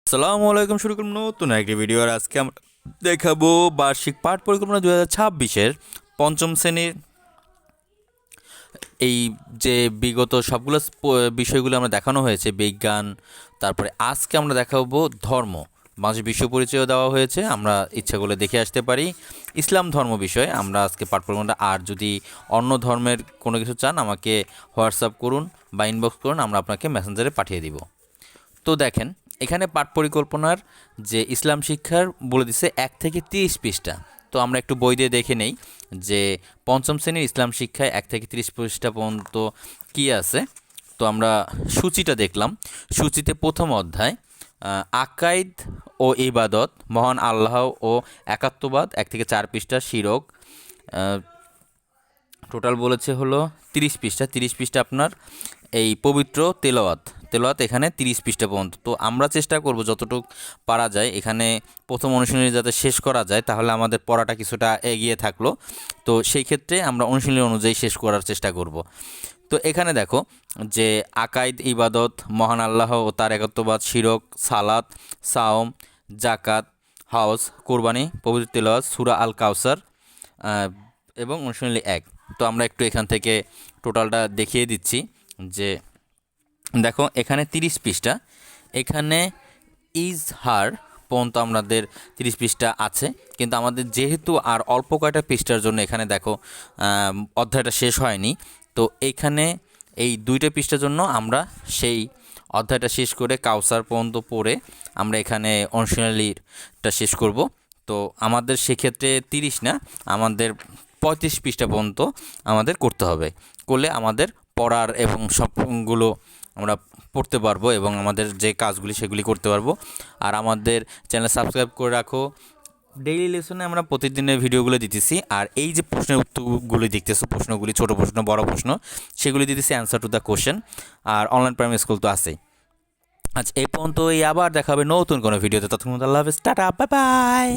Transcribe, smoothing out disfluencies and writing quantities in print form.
আসসালামু আলাইকুম, শুরু করুন নতুন একটি ভিডিও। আর আজকে আমরা দেখাবো বার্ষিক পাঠ পরিকল্পনা 2026-এর পঞ্চম শ্রেণীর এই যে বিগত সবগুলো বিষয়গুলো আমরা দেখানো হয়েছে, বিজ্ঞান, তারপরে আজকে আমরা দেখাবো ধর্ম, মাঝে বিশ্ব পরিচয় দেওয়া হয়েছে। আমরা ইচ্ছা করলে দেখে আসতে পারি ইসলাম ধর্ম বিষয়ে আমরা আজকে পাঠ পরিকল্পনাটা। আর যদি অন্য ধর্মের কোনো কিছু চান আমাকে হোয়াটসঅ্যাপ করুন বা ইনবক্স করুন, আমরা আপনাকে মেসেঞ্জারে পাঠিয়ে দিব। তো দেখেন, এখানে পাঠ পরিকল্পনার যে ইসলাম শিক্ষার বলে দিছে 1 থেকে 30 পৃষ্ঠা। তো আমরা একটু বই দিয়ে দেখে নেই যে পঞ্চম শ্রেণীর ইসলাম শিক্ষায় 1 থেকে 30 পৃষ্ঠা পর্যন্ত কী আছে। তো আমরা সূচিটা দেখলাম। সূচিতে প্রথম অধ্যায় আকাইদ ও ইবাদত, মহান আল্লাহ ও একাত্মবাদ, 1 থেকে 4 পৃষ্ঠা। শিরক টোটাল বলেছে হলো 30 পৃষ্ঠা। 30 পৃষ্ঠা আপনার এই পবিত্র তেলাওয়াত এখানে 30 পৃষ্ঠা পর্যন্ত। তো আমরা চেষ্টা করব যতটুকু পারা যায় এখানে প্রথম অনুশীলনী যাতে শেষ করা যায়, তাহলে আমাদের পড়াটা কিছুটা এগিয়ে থাকলো। তো সেই ক্ষেত্রে আমরা অনুশীলনী অনুযায়ী শেষ করার চেষ্টা করব। তো এখানে দেখো যে আকাইদ, ইবাদত, মহান আল্লাহ ও তার একাত্মবাদ, শিরক, সালাত, সাওম, জাকাত, হাউস, কোরবানি, পবিত্র তেলাওয়াত, সূরা আল কাউসার এবং অনুশীলনী 1। তো আমরা একটু এখান থেকে টোটালটা দেখিয়ে দিচ্ছি যে দেখো এখানে 30 পৃষ্ঠা, এখানে ইজহার পর্যন্ত আমাদের 30 পৃষ্ঠা আছে। কিন্তু আমাদের যেহেতু আর অল্প কয়টা পৃষ্ঠার জন্য এখানে দেখো অধ্যায়টা শেষ হয়নি। তো এইখানে এই 2টা পৃষ্ঠার জন্য আমরা সেই অধ্যায়টা শেষ করে কাউসার পর্যন্ত পড়ে আমরা এখানে অনুশীলনীটা শেষ করব। তো আমাদের সেক্ষেত্রে 30 না, আমাদের 35 পৃষ্ঠা পর্যন্ত আমাদের করতে হবে। করলে আমাদের পড়ার এবং সবগুলো আমরা পড়তে পারবো এবং আমাদের যে কাজগুলি সেগুলি করতে পারবো। আর আমাদের চ্যানেল সাবস্ক্রাইব করে রাখো। ডেইলি লেসনে আমরা প্রতিদিনের ভিডিওগুলো দিতেছি। আর এই যে প্রশ্নের উত্তরগুলি দেখতেছো, প্রশ্নগুলি ছোট প্রশ্ন, বড় প্রশ্ন, সেগুলি দিতেছি অ্যান্সার টু দ্য কোশ্চেন। আর অনলাইন প্রাইমারি স্কুল তো আছেই। আচ্ছা, এই পর্যন্তই, আবার দেখা হবে নতুন কোনো ভিডিওতে। ততক্ষণ আল্লাহ হাফেজ, টাটা, বাই বাই।